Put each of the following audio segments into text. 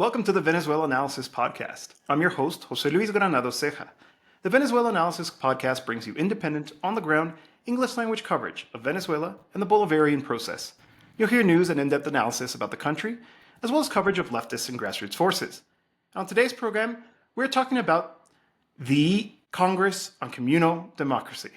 Welcome to the Venezuela Analysis Podcast. I'm your host, José Luis Granados Ceja. The Venezuela Analysis Podcast brings you independent, on-the-ground, English-language coverage of Venezuela and the Bolivarian process. You'll hear news and in-depth analysis about the country, as well as coverage of leftists and grassroots forces. On today's program, we're talking about the Congress on Communal Democracy.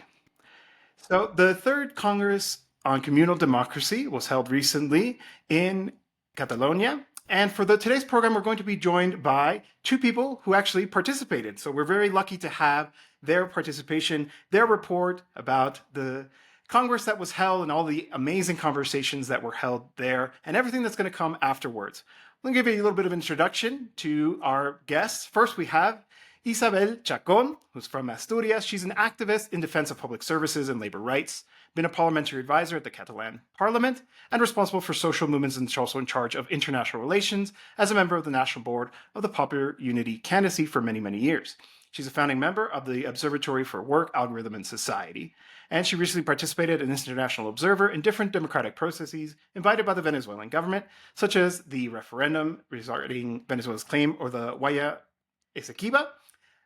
So the Third Congress on Communal Democracy was held recently in Catalonia. And for today's program, we're going to be joined by two people who actually participated. So we're very lucky to have their participation, their report about the Congress that was held and all the amazing conversations that were held there and everything that's going to come afterwards. I'm going to give you a little bit of introduction to our guests. First, we have Isa Chacón, who's from Asturias. She's an activist in defense of public services and labor rights, been a parliamentary advisor at the Catalan parliament, and responsible for social movements, and also in charge of international relations as a member of the National Board of the Popular Unity Candidacy for many, many years. She's a founding member of the Observatory for Work, Algorithm, and Society, and she recently participated as an international observer in different democratic processes invited by the Venezuelan government, such as the referendum regarding Venezuela's claim or the Guaya Esequiba,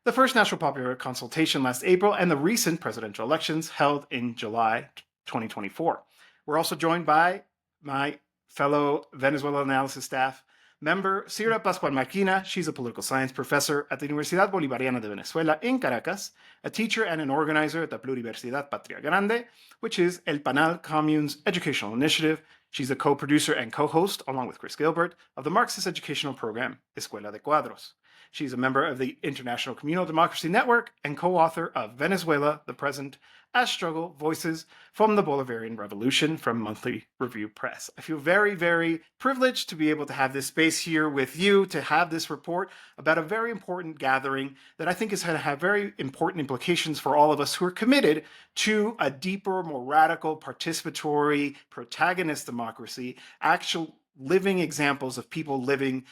the first national popular consultation last April, and the recent presidential elections held in July 2024. We're also joined by my fellow Venezuela Analysis staff member, Cira Pascual Marquina. She's a political science professor at the Universidad Bolivariana de Venezuela in Caracas, a teacher and an organizer at the Pluriversidad Patria Grande, which is El Panal Commune's educational initiative. She's a co-producer and co-host, along with Chris Gilbert, of the Marxist educational program Escuela de Cuadros. She's a member of the International Communal Democracy Network and co-author of Venezuela, the Present as Struggle, Voices from the Bolivarian Revolution from Monthly Review Press. I feel very, very privileged to be able to have this space here with you, to have this report about a very important gathering that I think is going to have very important implications for all of us who are committed to a deeper, more radical, participatory, protagonist democracy, actual living examples of people living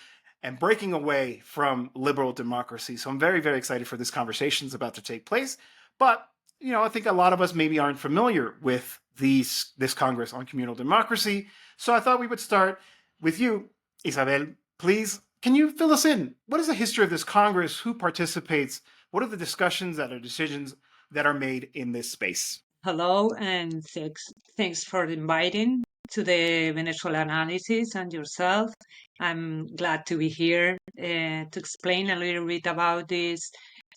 and breaking away from liberal democracy. So I'm very, very excited for this conversation that's about to take place. But, I think a lot of us maybe aren't familiar with this Congress on Communal Democracy. So I thought we would start with you, Isabel. Please, can you fill us in? What is the history of this Congress? Who participates? What are the discussions that are decisions that are made in this space? Hello, and thanks for inviting to the Venezuela Analysis and yourself. I'm glad to be here to explain a little bit about this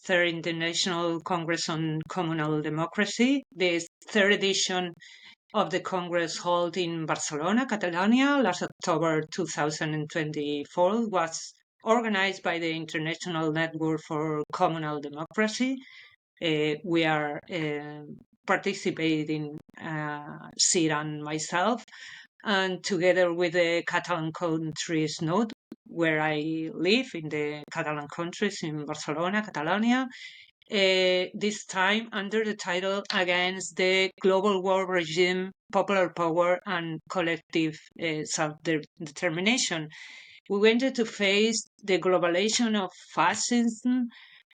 Third International Congress on Communal Democracy, this third edition of the Congress held in Barcelona, Catalonia, last October 2024, was organized by the International Network for Communal Democracy. We are participating, Cira and myself, and together with the Catalan countries node, where I live in the Catalan countries in Barcelona, Catalonia, this time under the title Against the Global War Regime, Popular Power and Collective Self-Determination. We wanted to face the globalization of fascism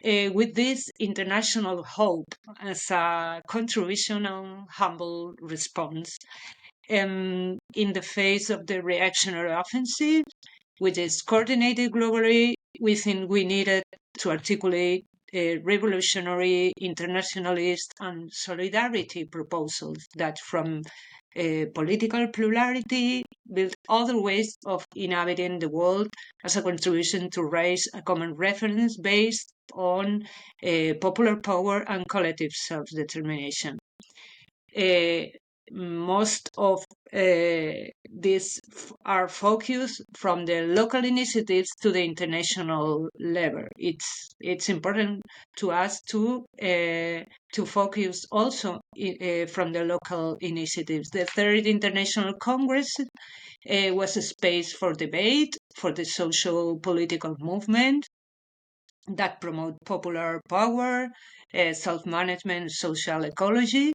with this international hope as a contribution and humble response. In the face of the reactionary offensive, which is coordinated globally, we think we needed to articulate revolutionary, internationalist, and solidarity proposals that from political plurality build other ways of inhabiting the world as a contribution to raise a common reference based on popular power and collective self-determination. Most of these are focused from the local initiatives to the international level. It's important to us to focus also from the local initiatives. The Third International Congress was a space for debate, for the social political movement that promote popular power, self-management, social ecology,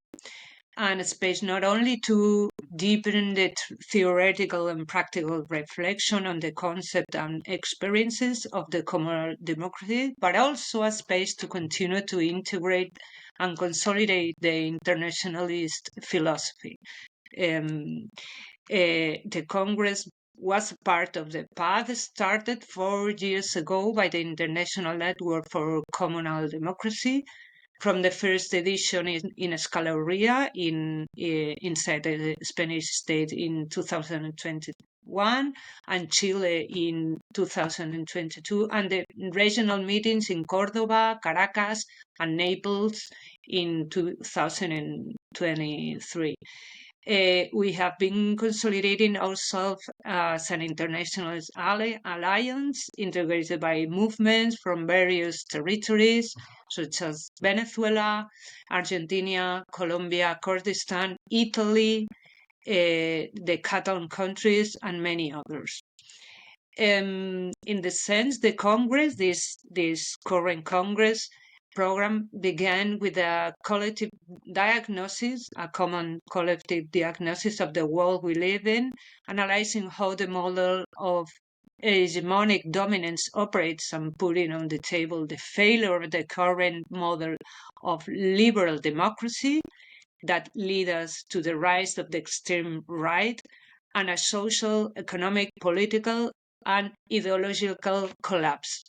and a space not only to deepen the theoretical and practical reflection on the concept and experiences of the communal democracy, but also a space to continue to integrate and consolidate the internationalist philosophy. The Congress was part of the path started 4 years ago by the International Network for Communal Democracy, from the first edition in Escalaria inside the Spanish state in 2021 and Chile in 2022, and the regional meetings in Cordoba, Caracas, and Naples in 2023. We have been consolidating ourselves as an international alliance integrated by movements from various territories, such as Venezuela, Argentina, Colombia, Kurdistan, Italy, the Catalan countries, and many others. In the sense, the Congress, this current Congress program, began with a collective diagnosis, a common collective diagnosis of the world we live in, analyzing how the model of hegemonic dominance operates and putting on the table the failure of the current model of liberal democracy that lead us to the rise of the extreme right and a social, economic, political, and ideological collapse.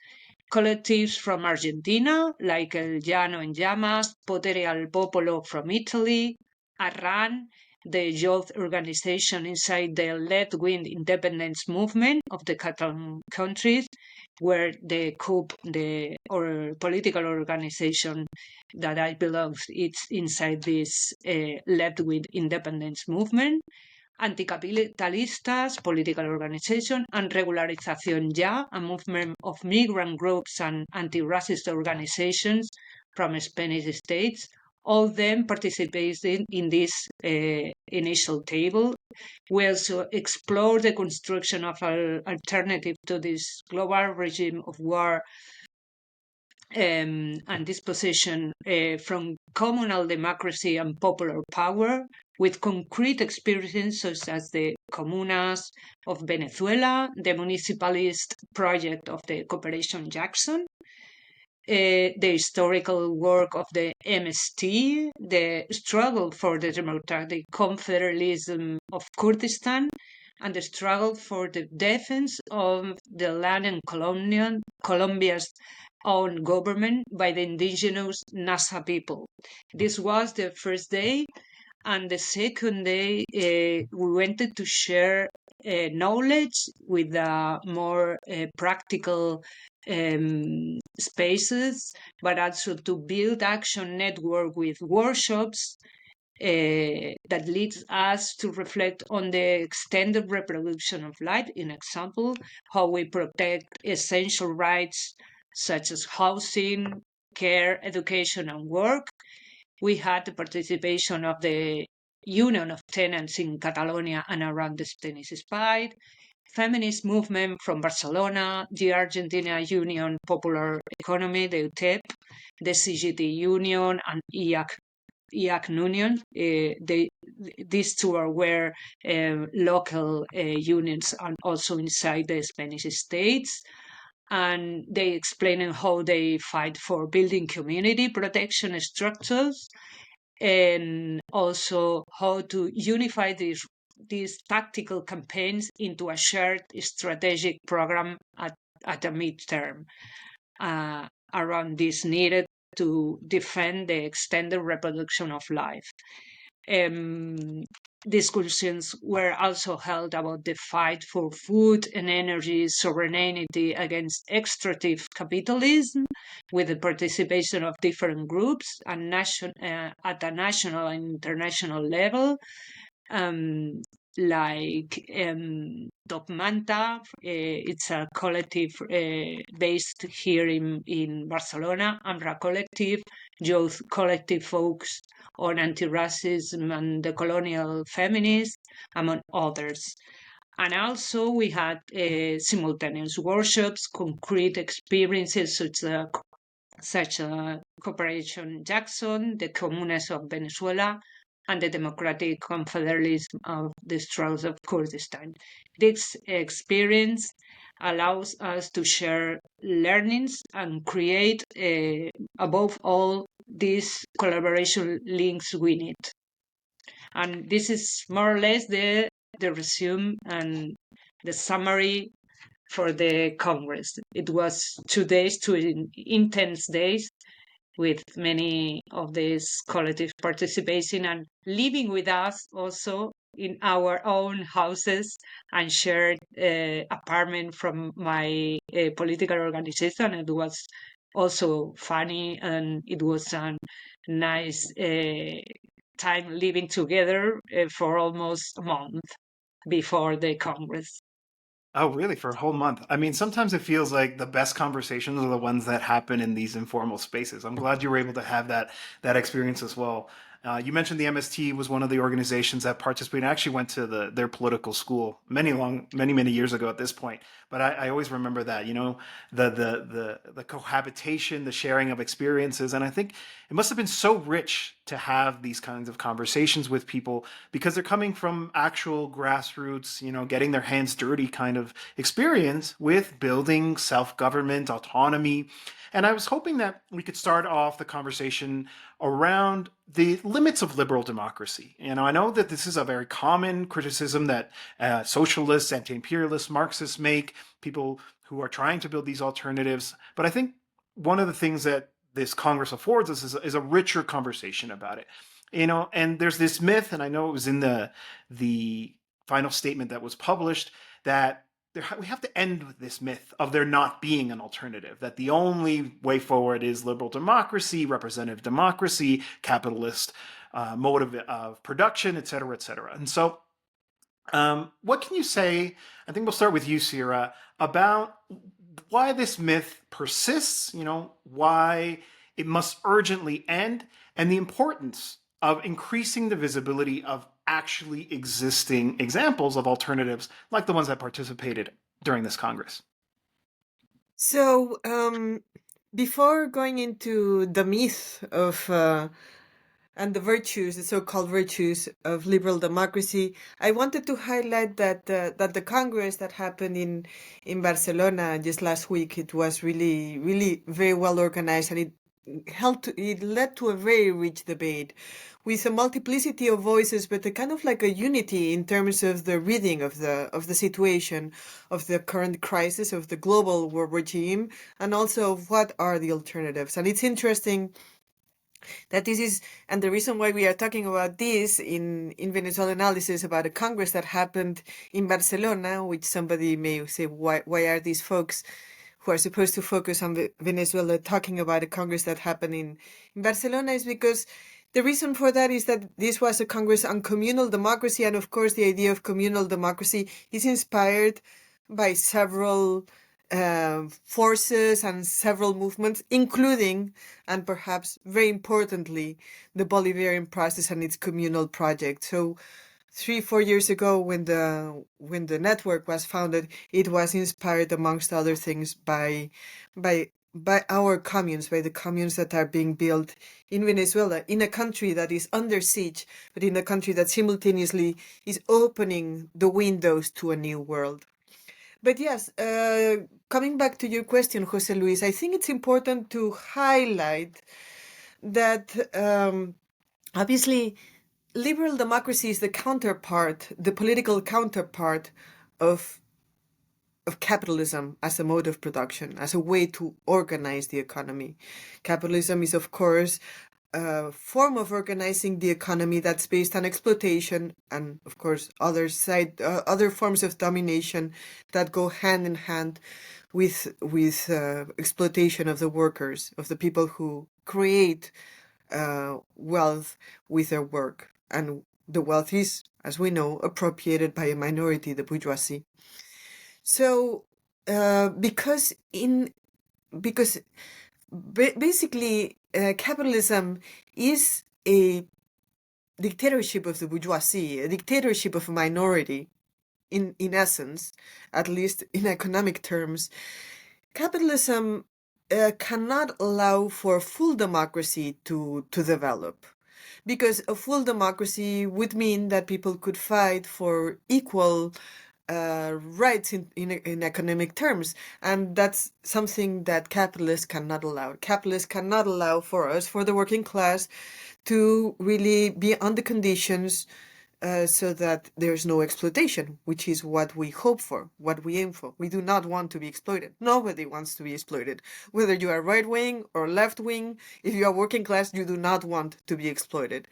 Collectives from Argentina, like El Llano en Llamas, Potere al Popolo from Italy, Arran, the youth organization inside the left-wing independence movement of the Catalan countries, where the CUP, the political organization that I belong, it's inside this left-wing independence movement. Anticapitalistas, political organization, and Regularización Ya, a movement of migrant groups and anti-racist organizations from Spanish states, all them participating in this initial table. We also explore the construction of an alternative to this global regime of war and disposition from communal democracy and popular power, with concrete experiences such as the comunas of Venezuela, the municipalist project of the Cooperation Jackson, the historical work of the MST, the struggle for the democratic confederalism of Kurdistan, and the struggle for the defense of the land and Colombia's own government by the indigenous Nasa people. This was the first day, and the second day we wanted to share knowledge with more practical spaces, but also to build action network with workshops that leads us to reflect on the extended reproduction of life. In example, how we protect essential rights such as housing, care, education, and work. We had the participation of the Union of Tenants in Catalonia and around the Spanish Spite, feminist movement from Barcelona, the Argentina Union Popular Economy, the UTEP, the CGT Union, and IAC Union. These two were local unions and also inside the Spanish states. And they explain how they fight for building community protection structures and also how to unify these tactical campaigns into a shared strategic program at a midterm around this needed to defend the extended reproduction of life. Discussions were also held about the fight for food and energy sovereignty against extractive capitalism, with the participation of different groups and at a national and international level, like Manta. It's a collective based here in Barcelona, Ambra Collective, Youth Collective focused on anti-racism and the colonial feminists, among others. And also we had simultaneous workshops, concrete experiences such as Cooperation Jackson, the Comunas of Venezuela, and the democratic confederalism of the struggles of Kurdistan. This experience allows us to share learnings and create, above all, these collaboration links we need. And this is more or less the resume, and the summary for the Congress. It was 2 days, intense days, with many of these collective participating and living with us also in our own houses and shared apartment from my political organization. It was also funny, and it was a nice time living together for almost a month before the Congress. Oh, really? For a whole month? I mean, sometimes it feels like the best conversations are the ones that happen in these informal spaces. I'm glad you were able to have that experience as well. You mentioned the MST was one of the organizations that participated. I actually went to their political school many years ago at this point. But I always remember that, the cohabitation, the sharing of experiences, and I think it must have been so rich to have these kinds of conversations with people because they're coming from actual grassroots, getting their hands dirty kind of experience with building self-government, autonomy. And I was hoping that we could start off the conversation around the limits of liberal democracy. I know that this is a very common criticism that socialists, anti-imperialists, Marxists make, people who are trying to build these alternatives. But I think one of the things that this Congress affords us is a richer conversation about it. And there's this myth, and I know it was in the final statement that was published, that we have to end with this myth of there not being an alternative, that the only way forward is liberal democracy, representative democracy, capitalist mode of production, et cetera, et cetera. And so what can you say, I think we'll start with you, Cira, about why this myth persists, why it must urgently end, and the importance of increasing the visibility of actually existing examples of alternatives like the ones that participated during this Congress. So, before going into the myth of and the virtues, the so-called virtues of liberal democracy, I wanted to highlight that the Congress that happened in Barcelona just last week, it was really very well organized, and it led to a very rich debate with a multiplicity of voices, but a kind of like a unity in terms of the reading of the situation, of the current crisis, of the global war regime, and also of what are the alternatives. And it's interesting that this is, and the reason why we are talking about this in Venezuela analysis about a Congress that happened in Barcelona, which somebody may say, why are these folks who are supposed to focus on Venezuela talking about a Congress that happened in Barcelona, is because the reason for that is that this was a Congress on communal democracy. And of course, the idea of communal democracy is inspired by several forces and several movements, including, and perhaps very importantly, the Bolivarian process and its communal project. So 3-4 years ago, when the network was founded, it was inspired, amongst other things, by our communes, by the communes that are being built in Venezuela, in a country that is under siege, but in a country that simultaneously is opening the windows to a new world. But yes, coming back to your question, José Luis, I think it's important to highlight that obviously liberal democracy is the counterpart, the political counterpart of capitalism as a mode of production, as a way to organize the economy. Capitalism is, of course, a form of organizing the economy that's based on exploitation and, of course, other forms of domination that go hand in hand with exploitation of the workers, of the people who create wealth with their work. And the wealth is, as we know, appropriated by a minority, the bourgeoisie. So, because basically capitalism is a dictatorship of the bourgeoisie, a dictatorship of a minority, in essence, at least in economic terms. Capitalism cannot allow for full democracy to develop, because a full democracy would mean that people could fight for equal rights in economic terms, and that's something that capitalists cannot allow. Capitalists cannot allow for us, for the working class, to really be on the conditions so that there's no exploitation, which is what we hope for, what we aim for. We do not want to be exploited. Nobody wants to be exploited. Whether you are right wing or left wing, if you are working class, you do not want to be exploited.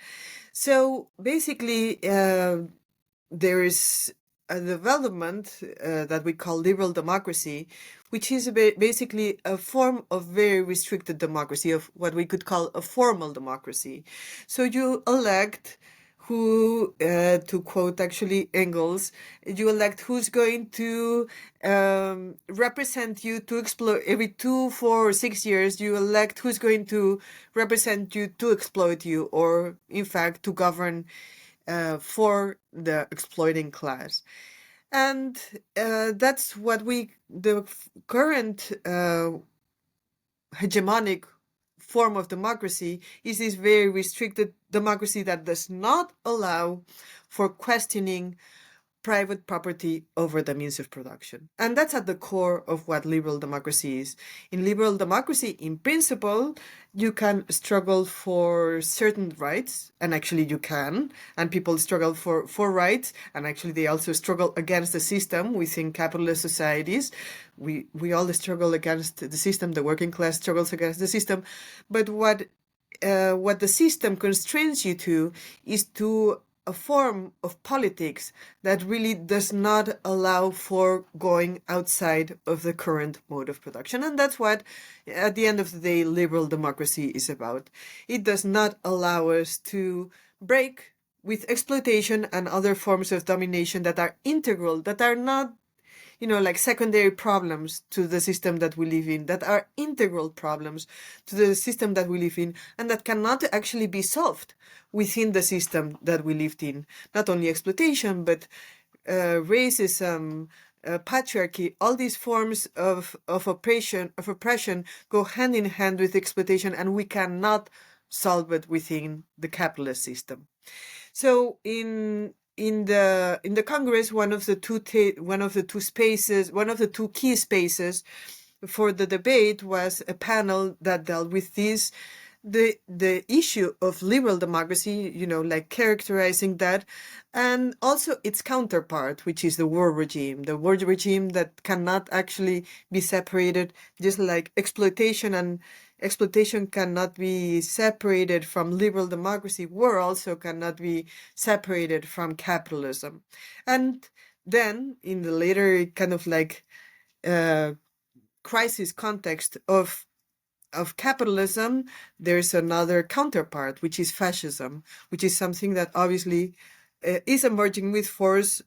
So basically, there is a development that we call liberal democracy, which is basically a form of very restricted democracy, of what we could call a formal democracy. So you elect who, to quote actually Engels, you elect who's going to represent you to exploit. Every 2, 4, or 6 years, you elect who's going to represent you to exploit you, or in fact to govern for the exploiting class. And that's what the current hegemonic form of democracy is, this very restricted democracy that does not allow for questioning private property over the means of production. And that's at the core of what liberal democracy is. In liberal democracy, in principle, you can struggle for certain rights, and actually you can, and people struggle for rights, and actually they also struggle against the system within capitalist societies. We all struggle against the system, the working class struggles against the system, but what the system constrains you to is to a form of politics that really does not allow for going outside of the current mode of production. And that's what, at the end of the day, liberal democracy is about. It does not allow us to break with exploitation and other forms of domination that are integral, that are not like secondary problems to the system that we live in, that are integral problems to the system that we live in, and that cannot actually be solved within the system that we lived in. Not only exploitation, but racism, patriarchy, all these forms of oppression go hand in hand with exploitation, and we cannot solve it within the capitalist system. So in the Congress, one of the two key spaces for the debate was a panel that dealt with the issue of liberal democracy, like characterizing that, and also its counterpart, which is the war regime that cannot actually be separated, just like exploitation cannot be separated from liberal democracy. War also cannot be separated from capitalism. And then in the later kind of like crisis context of capitalism, there's another counterpart, which is fascism, which is something that obviously is emerging with force.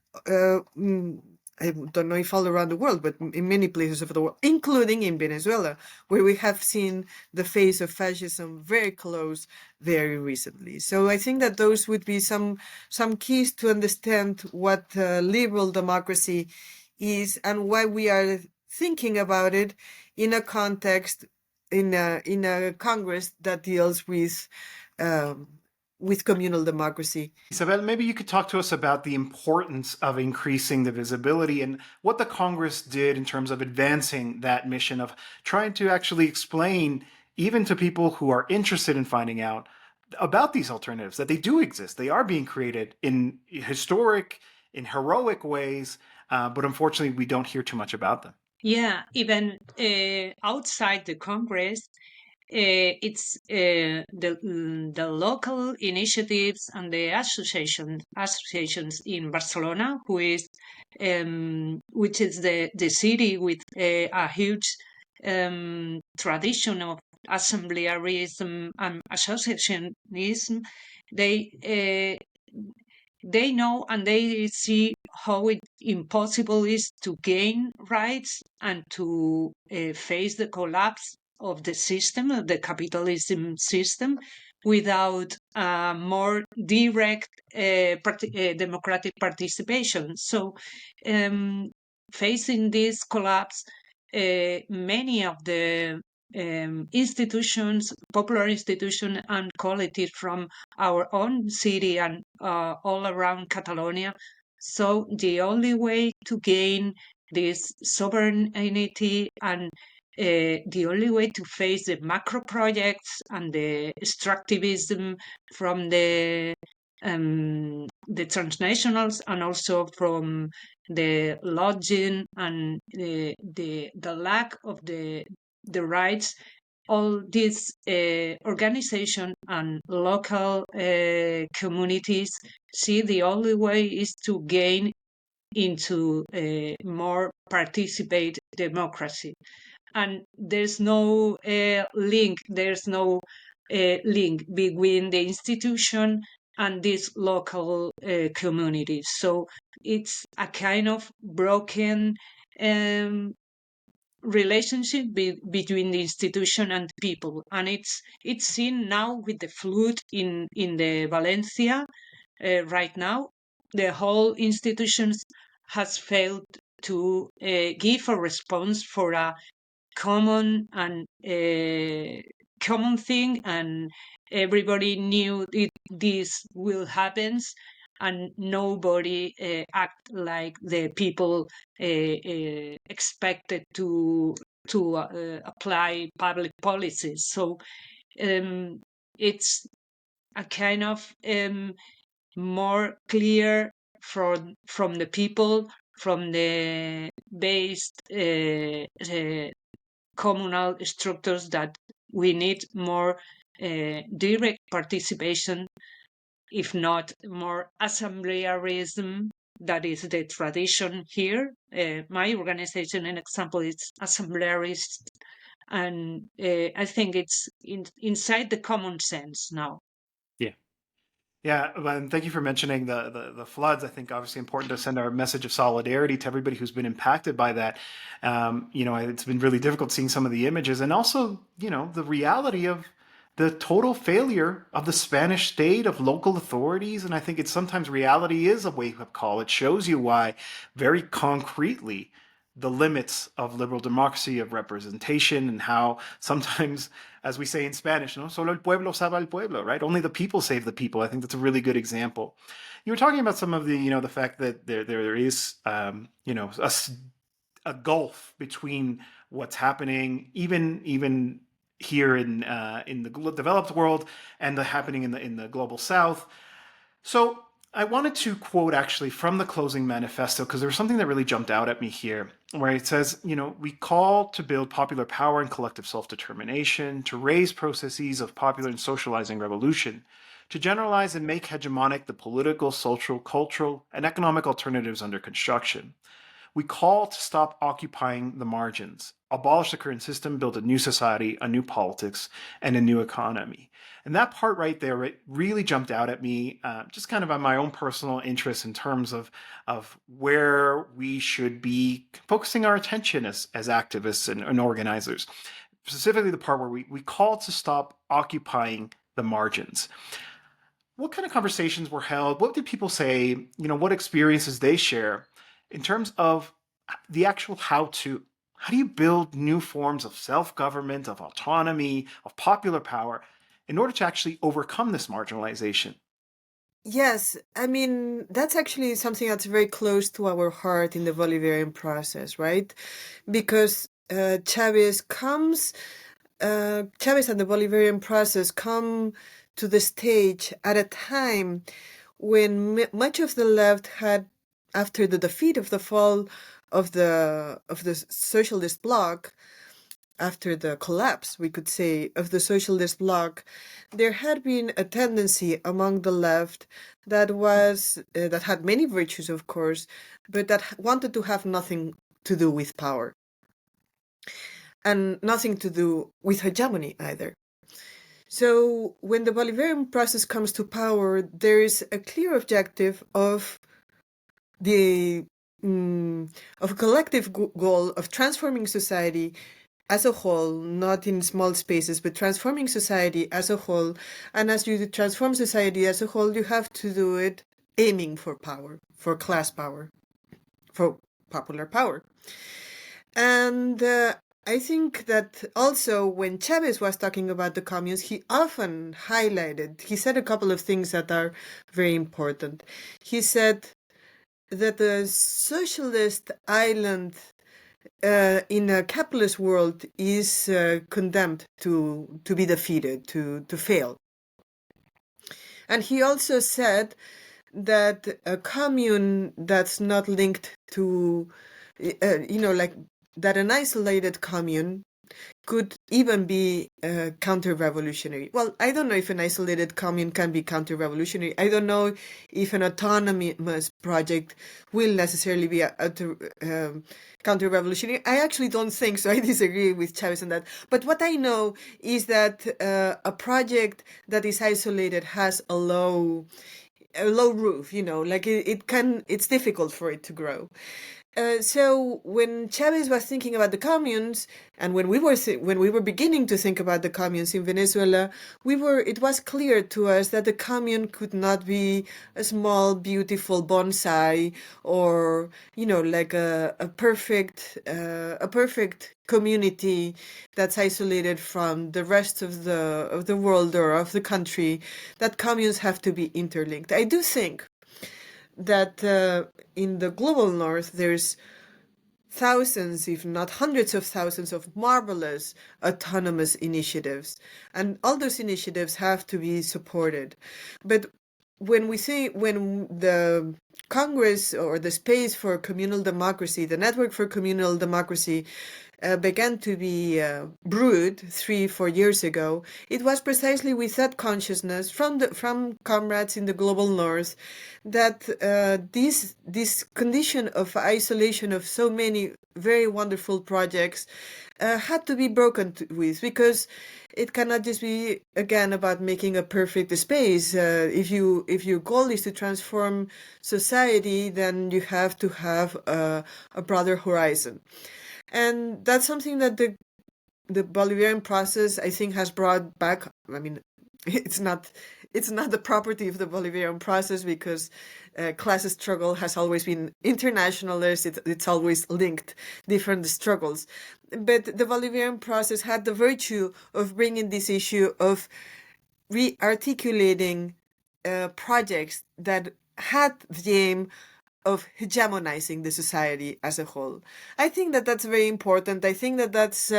I don't know if all around the world, but in many places of the world, including in Venezuela, where we have seen the face of fascism very close very recently. So I think that those would be some keys to understand what liberal democracy is and why we are thinking about it in a context, in a Congress that deals with communal democracy. Isabel, maybe you could talk to us about the importance of increasing the visibility and what the Congress did in terms of advancing that mission of trying to actually explain, even to people who are interested in finding out about these alternatives, that they do exist. They are being created in heroic ways, but unfortunately we don't hear too much about them. Yeah, even outside the Congress, it's the local initiatives and the associations in Barcelona, which is the city with a huge tradition of assemblyism and associationism. They know and they see how impossible it is to gain rights and to face the collapse of the system, of the capitalism system, without more direct democratic participation. So facing this collapse, many of the institutions, popular institutions and collectives from our own city and all around Catalonia. So the only way to gain this sovereignty and the only way to face the macro projects and the extractivism from the the transnationals and also from the lodging and the lack of the rights. All these organizations and local communities see the only way is to gain into more participate democracy. And there's no link between the institution and these local communities. So it's a kind of broken relationship between the institution and people, and it's seen now with the flood in the Valencia right now. The whole institutions has failed to give a response for a common thing, and everybody knew this will happen, and nobody act like the people expected to apply public policies. So it's a kind of more clear from the people, from the based communal structures, that we need more direct participation, if not more assemblearism. That is the tradition here. My organization, an example, is assemblearist, and I think it's inside the common sense now. Yeah, and thank you for mentioning the floods. I think obviously important to send our message of solidarity to everybody who's been impacted by that. It's been really difficult seeing some of the images, and also, the reality of the total failure of the Spanish state, of local authorities. And I think it's sometimes reality is a wake-up call. It shows you why, very concretely, the limits of liberal democracy, of representation, and how sometimes, as we say in Spanish, no, solo el pueblo salva al pueblo, right? Only the people save the people. I think that's a really good example. You were talking about some of the, the fact that there is, a gulf between what's happening, even here in the developed world, and the happening in the global South. So I wanted to quote actually from the closing manifesto, because there was something that really jumped out at me here, where it says, we call to build popular power and collective self-determination, to raise processes of popular and socializing revolution, to generalize and make hegemonic the political, social, cultural, and economic alternatives under construction. We call to stop occupying the margins, abolish the current system, build a new society, a new politics, and a new economy. And that part right there, it really jumped out at me, just kind of on my own personal interest in terms of where we should be focusing our attention as activists and organizers. Specifically the part where we call to stop occupying the margins. What kind of conversations were held? What did people say? What experiences they share in terms of the actual how-to? How do you build new forms of self-government, of autonomy, of popular power in order to actually overcome this marginalization? Yes, I mean, that's actually something that's very close to our heart in the Bolivarian process, right? Because Chavez and the Bolivarian process come to the stage at a time when much of the left had, after the defeat of the fall of the socialist bloc, after the collapse, we could say, of the socialist bloc, there had been a tendency among the left that was that had many virtues, of course, but that wanted to have nothing to do with power and nothing to do with hegemony either. So when the Bolivarian process comes to power, there is a clear objective of a collective goal of transforming society as a whole, not in small spaces, but transforming society as a whole. And as you transform society as a whole, you have to do it aiming for power, for class power, for popular power. And I think that also when Chavez was talking about the communes, he often he said a couple of things that are very important. He said that the socialist island in a capitalist world is condemned to be defeated, to fail. And he also said that a commune that's not linked to, like that an isolated commune could even be counter-revolutionary. Well, I don't know if an isolated commune can be counter-revolutionary. I don't know if an autonomous project will necessarily be counter-revolutionary. I actually don't think so. I disagree with Chavez on that. But what I know is that a project that is isolated has a low roof, like it's difficult for it to grow. So when Chavez was thinking about the communes, and when we were beginning to think about the communes in Venezuela, it was clear to us that the commune could not be a small, beautiful bonsai, or like a perfect community that's isolated from the rest of the world or of the country. That communes have to be interlinked. I do think that in the global north, there's thousands, if not hundreds of thousands, of marvelous autonomous initiatives. And all those initiatives have to be supported. But when the Congress or the space for communal democracy, the network for communal democracy, began to be brewed 3-4 years ago, it was precisely with that consciousness from comrades in the global north that this condition of isolation of so many very wonderful projects had to be broken with, because it cannot just be again about making a perfect space. If your goal is to transform society, then you have to have a broader horizon. And that's something that the Bolivarian process, I think, has brought back. I mean, it's not the property of the Bolivarian process, because class struggle has always been internationalist. It's always linked different struggles. But the Bolivarian process had the virtue of bringing this issue of re-articulating projects that had the aim of hegemonizing the society as a whole. I think that that's very important. I think that that's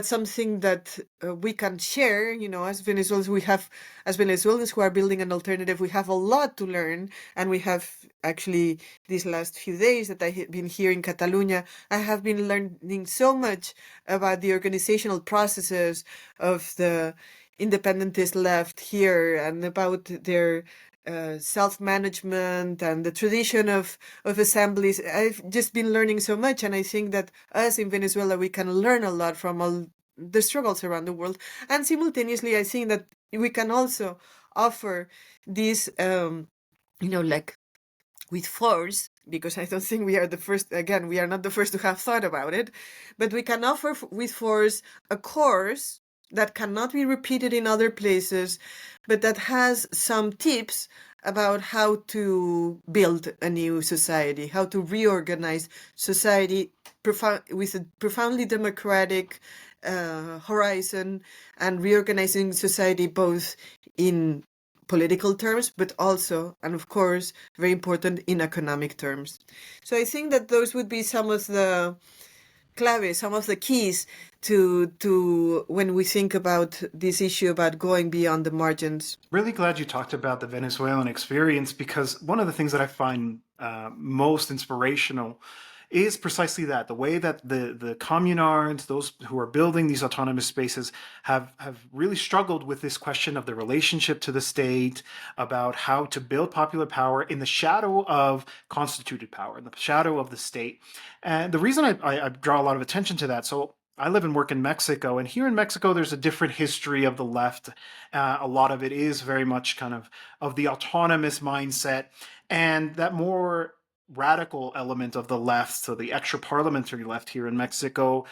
something that we can share. As Venezuelans who are building an alternative, we have a lot to learn, and we have actually these last few days that I have been here in Catalonia, I have been learning so much about the organizational processes of the independentist left here, and about their self-management and the tradition of assemblies. I've just been learning so much, and I think that us in Venezuela, we can learn a lot from all the struggles around the world. And simultaneously, I think that we can also offer this, like with force, because I don't think we are the first, again, we are not the first to have thought about it, but we can offer with force a course that cannot be repeated in other places, but that has some tips about how to build a new society, how to reorganize society with a profoundly democratic horizon, and reorganizing society both in political terms, but also, and of course, very important, in economic terms. So I think that those would be some of the claves, some of the keys to when we think about this issue about going beyond the margins. Really glad you talked about the Venezuelan experience, because one of the things that I find most inspirational is precisely that, the way that the communards, those who are building these autonomous spaces, have really struggled with this question of the relationship to the state, about how to build popular power in the shadow of constituted power, in the shadow of the state. And the reason I draw a lot of attention to that, so I live and work in Mexico, and here in Mexico, there's a different history of the left. A lot of it is very much kind of the autonomous mindset, and that more radical element of the left, so the extra parliamentary left here in Mexico,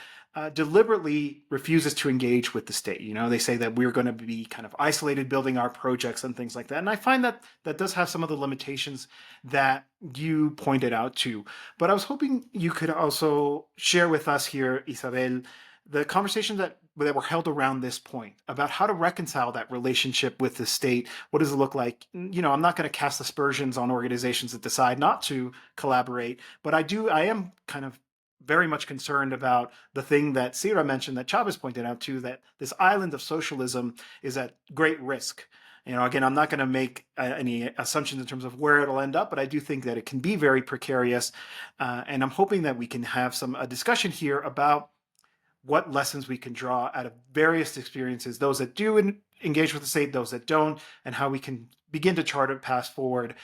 deliberately refuses to engage with the state. They say that we're going to be kind of isolated, building our projects and things like that. And I find that does have some of the limitations that you pointed out too. But I was hoping you could also share with us here, Isabel, the conversations that were held around this point about how to reconcile that relationship with the state. What does it look like? I'm not going to cast aspersions on organizations that decide not to collaborate, but I am kind of very much concerned about the thing that Cira mentioned, that Chavez pointed out too, that this island of socialism is at great risk. Again, I'm not going to make any assumptions in terms of where it'll end up, but I do think that it can be very precarious. And I'm hoping that we can have a discussion here about what lessons we can draw out of various experiences, those that do engage with the state, those that don't, and how we can begin to chart a path forward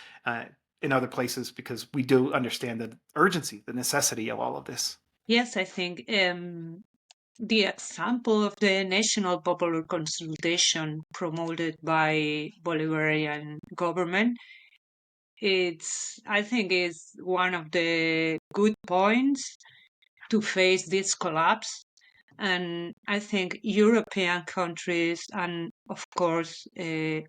in other places, because we do understand the urgency, the necessity of all of this. Yes, I think the example of the national popular consultation promoted by Bolivarian government, I think is one of the good points to face this collapse. And I think European countries and, of course,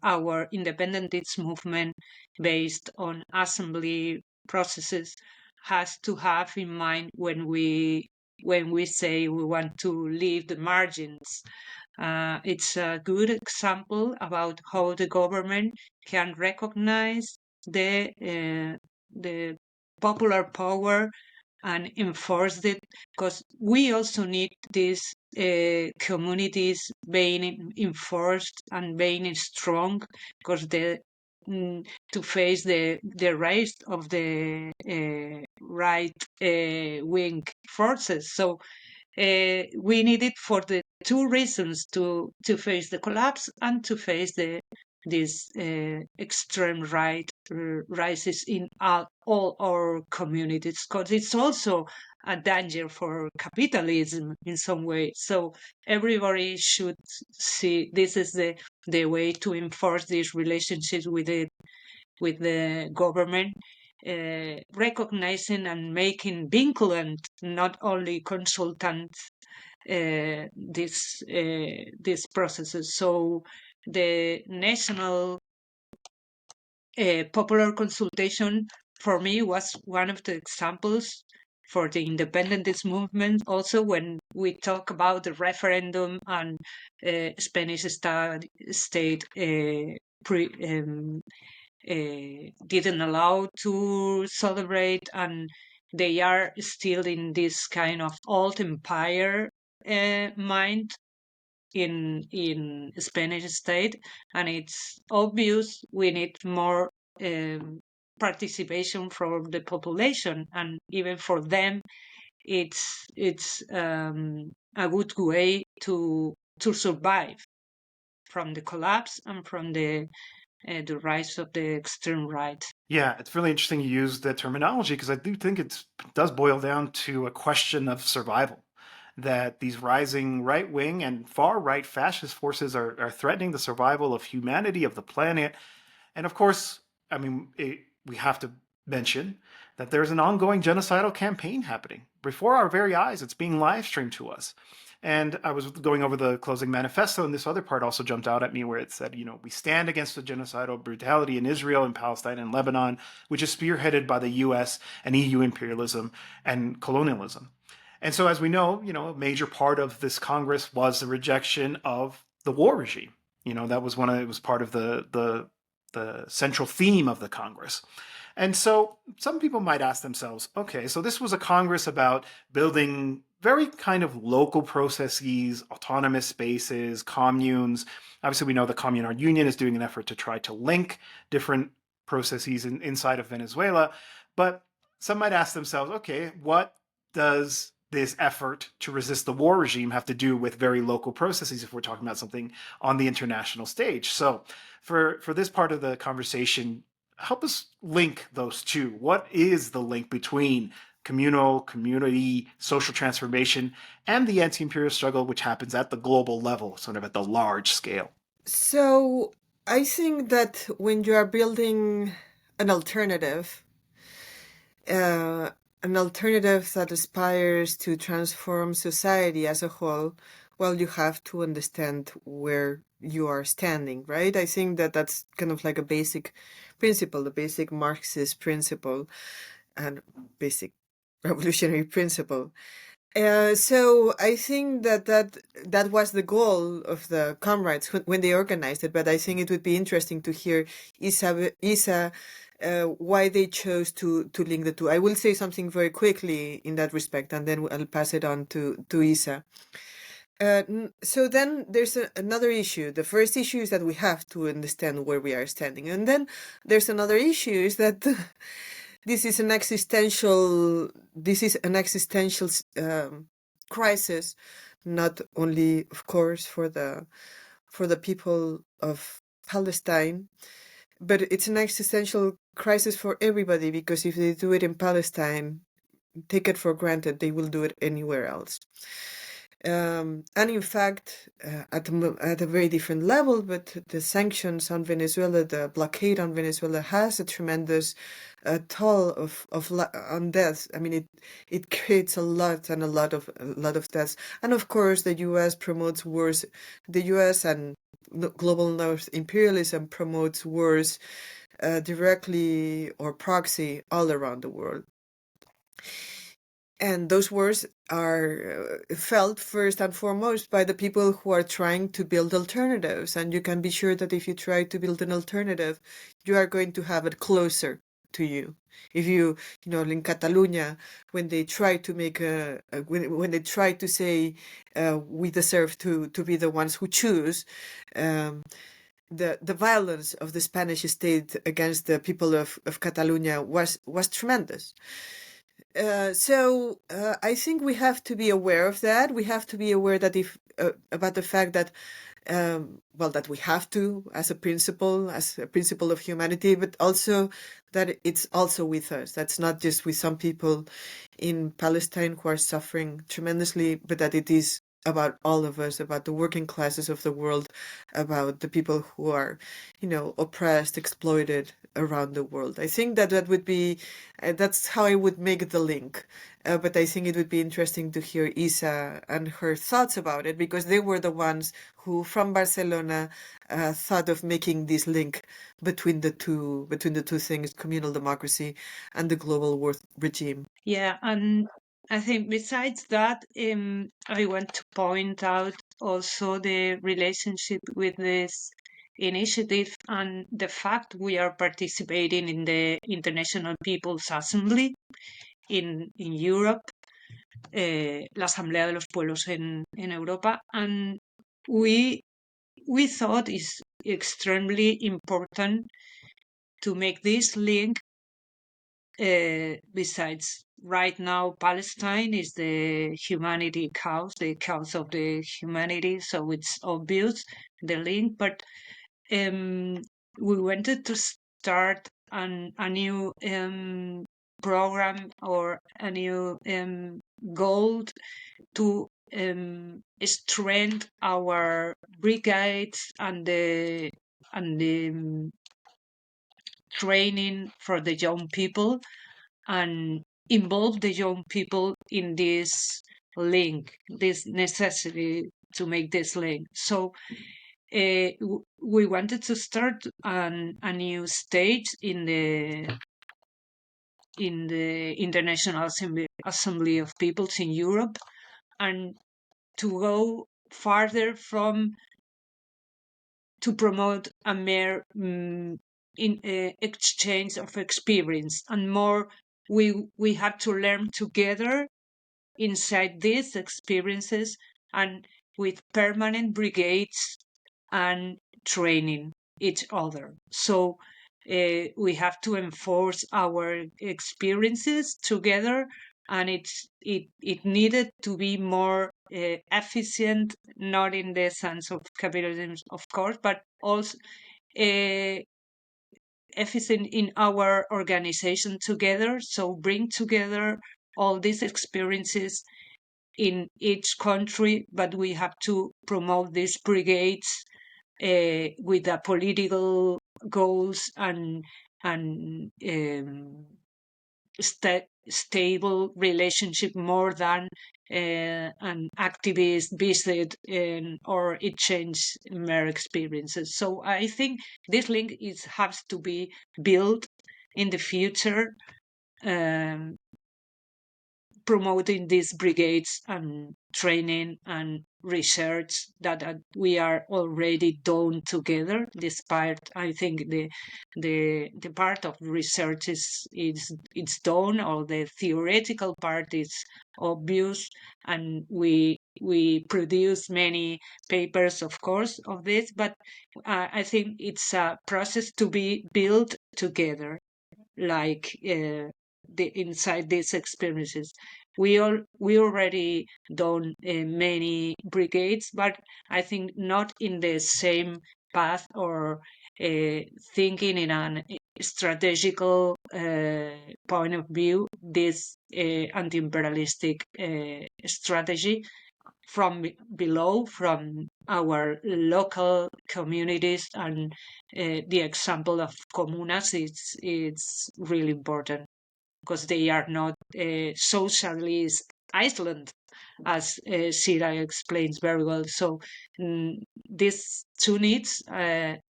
our independentist movement based on assembly processes has to have in mind when we say we want to leave the margins. It's a good example about how the government can recognize the popular power and enforce it, because we also need these communities being enforced and being strong, because to face the rise of the right wing forces. So we need it for the two reasons: to face the collapse and to face these extreme right rises in all our communities, because it's also a danger for capitalism in some way. So everybody should see this is the way to enforce these relationships with the government, recognizing and making vinculant, not only consultant, these processes. So the national popular consultation for me was one of the examples for the independentist movement. Also, when we talk about the referendum and Spanish state didn't allow to celebrate, and they are still in this kind of old empire mind in Spanish state, and it's obvious we need more participation from the population, and even for them it's a good way to survive from the collapse and from the rise of the extreme right. Yeah, it's really interesting you use that terminology, because I do think it does boil down to a question of survival. That these rising right-wing and far-right fascist forces are threatening the survival of humanity, of the planet. And of course, I mean, we have to mention that there's an ongoing genocidal campaign happening before our very eyes. It's being live streamed to us. And I was going over the closing manifesto, and this other part also jumped out at me, where it said, we stand against the genocidal brutality in Israel, in Palestine, and Lebanon, which is spearheaded by the US and EU imperialism and colonialism. And so, as we know, a major part of this Congress was the rejection of the war regime. That was it was part of the central theme of the Congress. And so some people might ask themselves, okay, so this was a Congress about building very kind of local processes, autonomous spaces, communes. Obviously, we know the Communal Union is doing an effort to try to link different processes inside of Venezuela. But some might ask themselves, okay, what does this effort to resist the war regime have to do with very local processes if we're talking about something on the international stage? So for this part of the conversation, help us link those two. What is the link between community, social transformation, and the anti-imperial struggle, which happens at the global level, sort of at the large scale? So I think that when you are building an alternative that aspires to transform society as a whole, well, you have to understand where you are standing, right? I think that that's kind of like a basic principle, the basic Marxist principle and basic revolutionary principle. So I think that was the goal of the comrades when they organized it. But I think it would be interesting to hear Isa why they chose to link the two. I will say something very quickly in that respect, and then I'll pass it on to Isa. So then there's another issue. The first issue is that we have to understand where we are standing. And then there's another issue is that this is an existential crisis, not only, of course, for the people of Palestine, but it's an existential crisis for everybody, because if they do it in Palestine, take it for granted, they will do it anywhere else. And in fact, at a very different level, but the sanctions on Venezuela, the blockade on Venezuela, has a tremendous toll on deaths. I mean, it creates a lot of deaths. And of course, the U.S. promotes wars. The U.S. and global North imperialism promotes wars directly or proxy all around the world. And those wars are felt first and foremost by the people who are trying to build alternatives. And you can be sure that if you try to build an alternative, you are going to have it closer to you. If you in Catalonia, when they try to make when they try to say we deserve to be the ones who choose, the violence of the Spanish state against the people of Catalonia was tremendous. So I think we have to be aware of that. We have to be aware that about the fact that that we have to, as a principle of humanity, but also that it's also with us. That's not just with some people in Palestine who are suffering tremendously, but that it is about all of us, about the working classes of the world, about the people who are, oppressed, exploited around the world. I think that would be, that's how I would make the link. But I think it would be interesting to hear Isa and her thoughts about it, because they were the ones who, from Barcelona, thought of making this link between the two things, communal democracy and the global world regime. Yeah, and I think besides that, I want to point out also the relationship with this initiative and the fact we are participating in the International People's Assembly in Europe, la Asamblea de los Pueblos en Europa, and we thought it's extremely important to make this link. Besides, right now Palestine is the humanity cause, the cause of the humanity, so it's obvious the link. But we wanted to start a new program or a new goal to strengthen our brigades and the training for the young people and involve the young people in this link, this necessity to make this link. So we wanted to start a new stage in the International Assembly of Peoples in Europe, and to go farther from to promote a mere exchange of experience, and more we have to learn together inside these experiences and with permanent brigades and training each other. So we have to enforce our experiences together, and it needed to be more efficient, not in the sense of capitalism, of course, but also efficient in our organization together. So bring together all these experiences in each country, but we have to promote these brigades with the political goals and stable relationship more than an activist visit or exchange mere experiences. So I think this link has to be built in the future promoting these brigades and training and research that we are already done together. This part, I think the part of research is it's done, or the theoretical part is obvious, and we produce many papers, of course, of this, but I think it's a process to be built together, like inside these experiences. We already done many brigades, but I think not in the same path, or thinking in an strategical point of view, this anti-imperialistic strategy from below, from our local communities, and the example of comunas is really important, because they are not socialist Iceland, as Cira explains very well. So these two needs,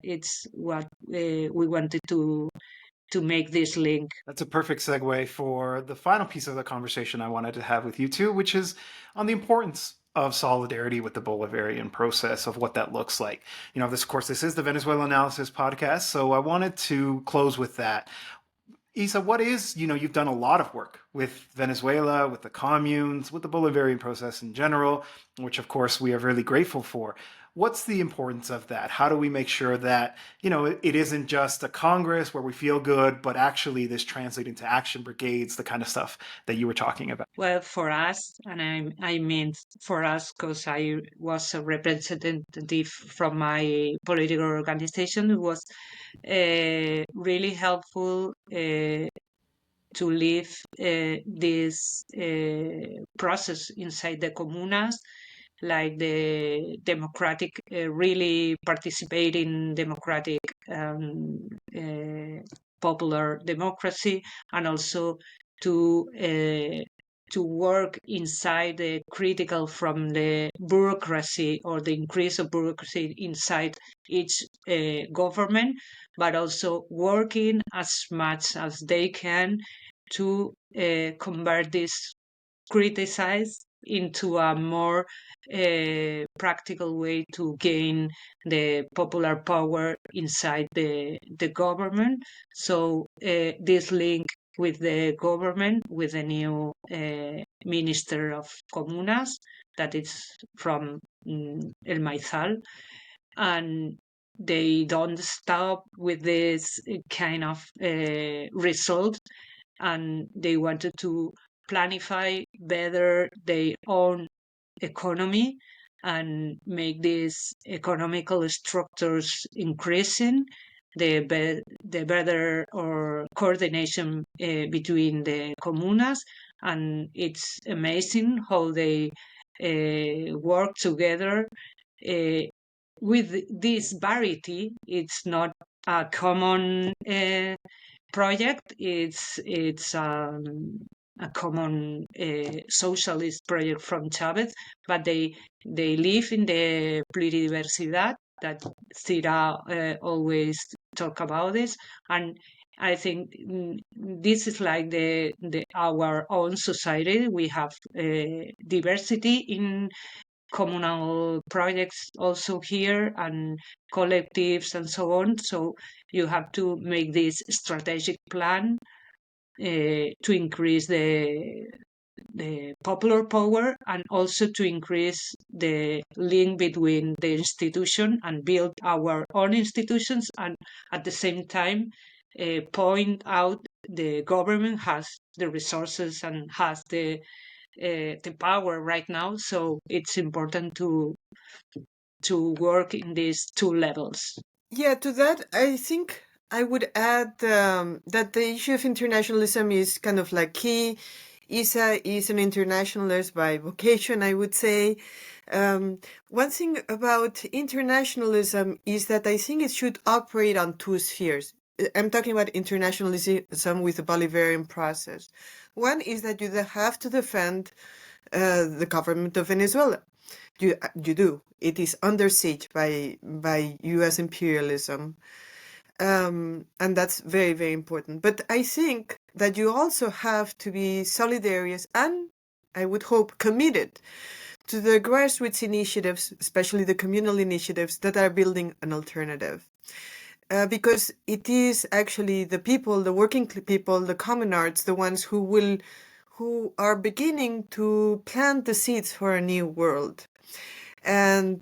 it's what we wanted to make this link. That's a perfect segue for the final piece of the conversation I wanted to have with you two, which is on the importance of solidarity with the Bolivarian process, of what that looks like. You know, this, of course, this is the Venezuela Analysis podcast, so I wanted to close with that. Isa, what is, you've done a lot of work with Venezuela, with the communes, with the Bolivarian process in general, which of course we are really grateful for. What's the importance of that? How do we make sure that, it isn't just a Congress where we feel good, but actually this translates into action brigades, the kind of stuff that you were talking about? Well, for us, and I mean for us because I was a representative from my political organization, it was really helpful to live this process inside the comunas, like the democratic, really participate in democratic popular democracy, and also to work inside the critical from the bureaucracy, or the increase of bureaucracy inside each government, but also working as much as they can to convert this criticize into a more practical way to gain the popular power inside the government. So this link with the government, with the new Minister of Comunas, that is from El Maizal, and they don't stop with this kind of result, and they wanted to planify better their own economy and make these economical structures increasing, the better or coordination between the comunas. And it's amazing how they work together with this variety. It's not a common project. It's a common socialist project from Chavez, but they live in the pluridiversidad that Cira always talk about this. And I think this is like our own society. We have diversity in communal projects also here, and collectives and so on. So you have to make this strategic plan to increase the popular power, and also to increase the link between the institution and build our own institutions, and at the same time point out the government has the resources and has the power right now. So it's important to work in these two levels. Yeah, to that, I think I would add that the issue of internationalism is kind of like key. Isa is an internationalist by vocation, I would say. One thing about internationalism is that I think it should operate on two spheres. I'm talking about internationalism with the Bolivarian process. One is that you have to defend the government of Venezuela. You do. It is under siege by U.S. imperialism. And that's very, very important. But I think that you also have to be solidarious and I would hope, committed to the grassroots initiatives, especially the communal initiatives that are building an alternative. Because it is actually the people, the working people, the communards, the ones who are beginning to plant the seeds for a new world. And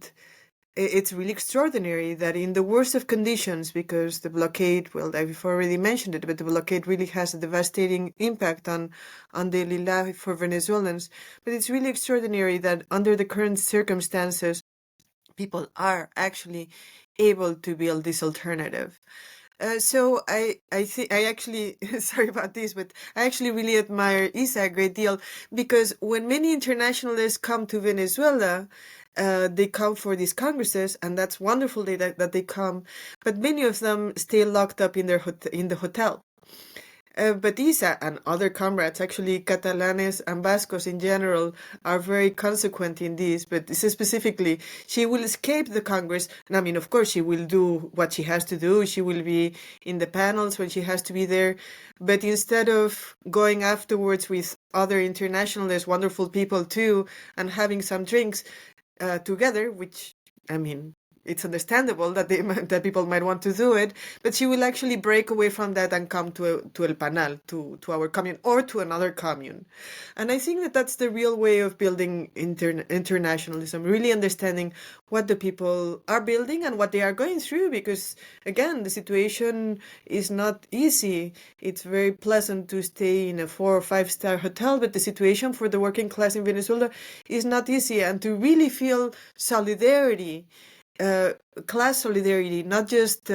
it's really extraordinary that in the worst of conditions, because the blockade, well, I've already mentioned it, but the blockade really has a devastating impact on daily life for Venezuelans. But it's really extraordinary that under the current circumstances, people are actually able to build this alternative. So I think I actually, sorry about this, but I actually really admire Isa a great deal, because when many internationalists come to Venezuela, they come for these congresses, and that's wonderful that they come, but many of them stay locked up in in the hotel. But Isa and other comrades, actually Catalanes and Vascos in general, are very consequent in this. But Isa specifically, she will escape the Congress. And I mean, of course, she will do what she has to do. She will be in the panels when she has to be there. But instead of going afterwards with other internationalists, wonderful people too, and having some drinks together, which, I mean, it's understandable that that people might want to do it, but she will actually break away from that and come to El Panal, to our commune, or to another commune. And I think that that's the real way of building internationalism, really understanding what the people are building and what they are going through, because again, the situation is not easy. It's very pleasant to stay in a 4 or 5 star hotel, but the situation for the working class in Venezuela is not easy. And to really feel solidarity, class solidarity, not just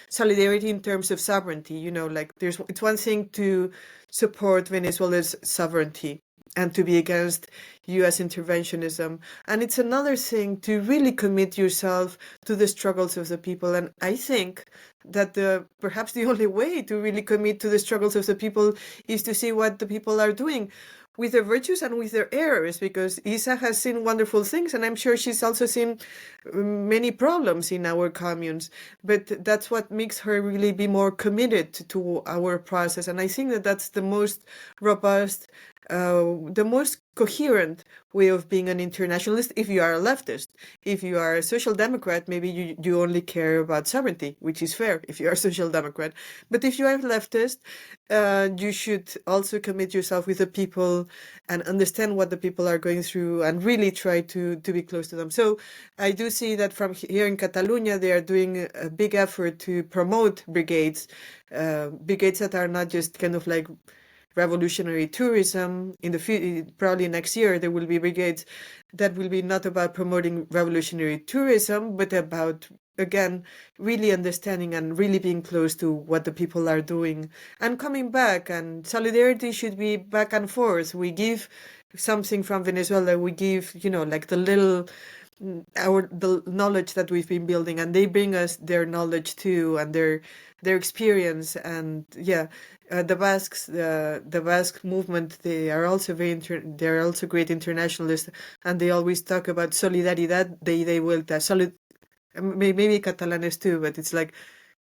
solidarity in terms of sovereignty, like it's one thing to support Venezuela's sovereignty and to be against US interventionism, and it's another thing to really commit yourself to the struggles of the people. And I think that perhaps the only way to really commit to the struggles of the people is to see what the people are doing, with their virtues and with their errors, because Isa has seen wonderful things, and I'm sure she's also seen many problems in our communes, but that's what makes her really be more committed to our process. And I think that that's the most robust, the most coherent way of being an internationalist. If you are a leftist, if you are a social democrat, maybe you only care about sovereignty, which is fair if you are a social democrat. But if you are a leftist, you should also commit yourself with the people and understand what the people are going through and really try to be close to them. So I do see that from here in Catalonia, they are doing a big effort to promote brigades that are not just kind of like revolutionary tourism. Probably next year there will be brigades that will be not about promoting revolutionary tourism, but about, again, really understanding and really being close to what the people are doing and coming back. And solidarity should be back and forth. We give something from Venezuela, we give, like the knowledge that we've been building, and they bring us their knowledge too, and their experience. And the Basques, the Basque movement, they are also they're also great internationalists, and they always talk about solidaridad de ida y vuelta. Maybe Catalanes too, but it's like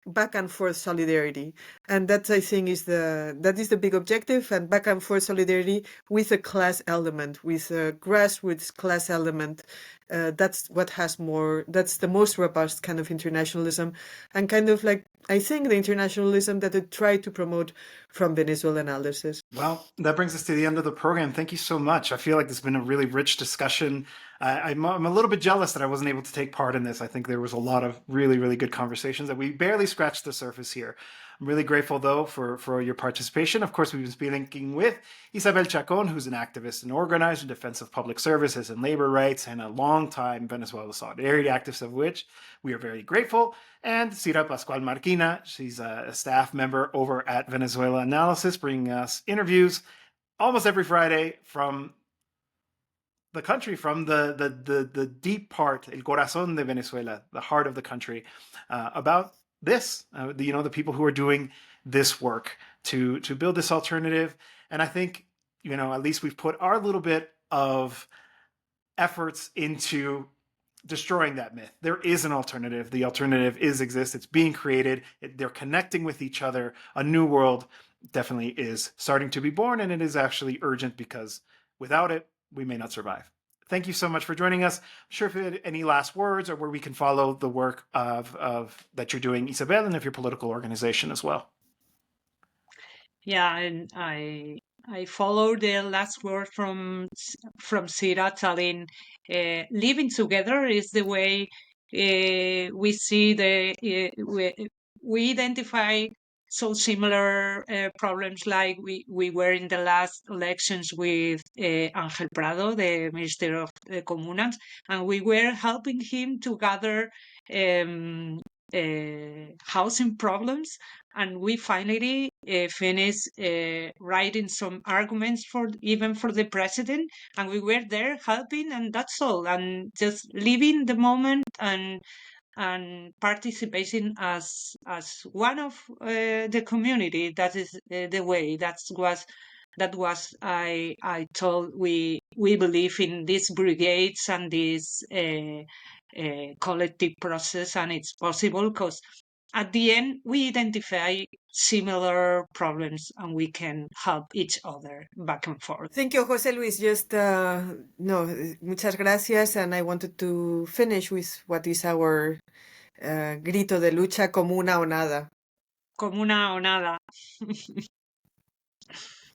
back and forth solidarity, and that, I think, is the big objective. And back and forth solidarity with a class element, with a grassroots class element. That's the most robust kind of internationalism, and kind of like, I think, the internationalism that they try to promote from Venezuelan elders. Well, that brings us to the end of the program. Thank you so much. I feel like this has been a really rich discussion. I'm a little bit jealous that I wasn't able to take part in this. I think there was a lot of really, really good conversations that we barely scratched the surface here. I'm really grateful, though, for your participation. Of course, we've been speaking with Isa Chacón, who's an activist and organizer in defense of public services and labor rights, and a long-time Venezuela solidarity activist, of which we are very grateful. And Cira Pascual Marquina, she's a staff member over at Venezuela Analysis, bringing us interviews almost every Friday from the country, from the deep part, el corazón de Venezuela, the heart of the country, about this, the people who are doing this work to build this alternative. And I think, at least we've put our little bit of efforts into destroying that myth. There is an alternative. The alternative exists. It's being created. They're connecting with each other. A new world definitely is starting to be born, and it is actually urgent, because without it, we may not survive. Thank you so much for joining us. I'm sure if you had any last words or where we can follow the work of that you're doing, Isabel, and of your political organization as well. Yeah, and I follow the last word from Cira, telling living together is the way we see we identify so similar problems, like we were in the last elections with Ángel Prado, the Minister of the Comunas, and we were helping him to gather housing problems, and we finally finished writing some arguments for the president, and we were there helping, and that's all, and just living the moment and participating as one of the community. That is the way. That was I told we believe in these brigades and this collective process, and it's possible because at the end we identify similar problems and we can help each other back and forth. Thank you, José Luis. Just muchas gracias, and I wanted to finish with what is our grito de lucha: comuna o nada. Comuna o nada.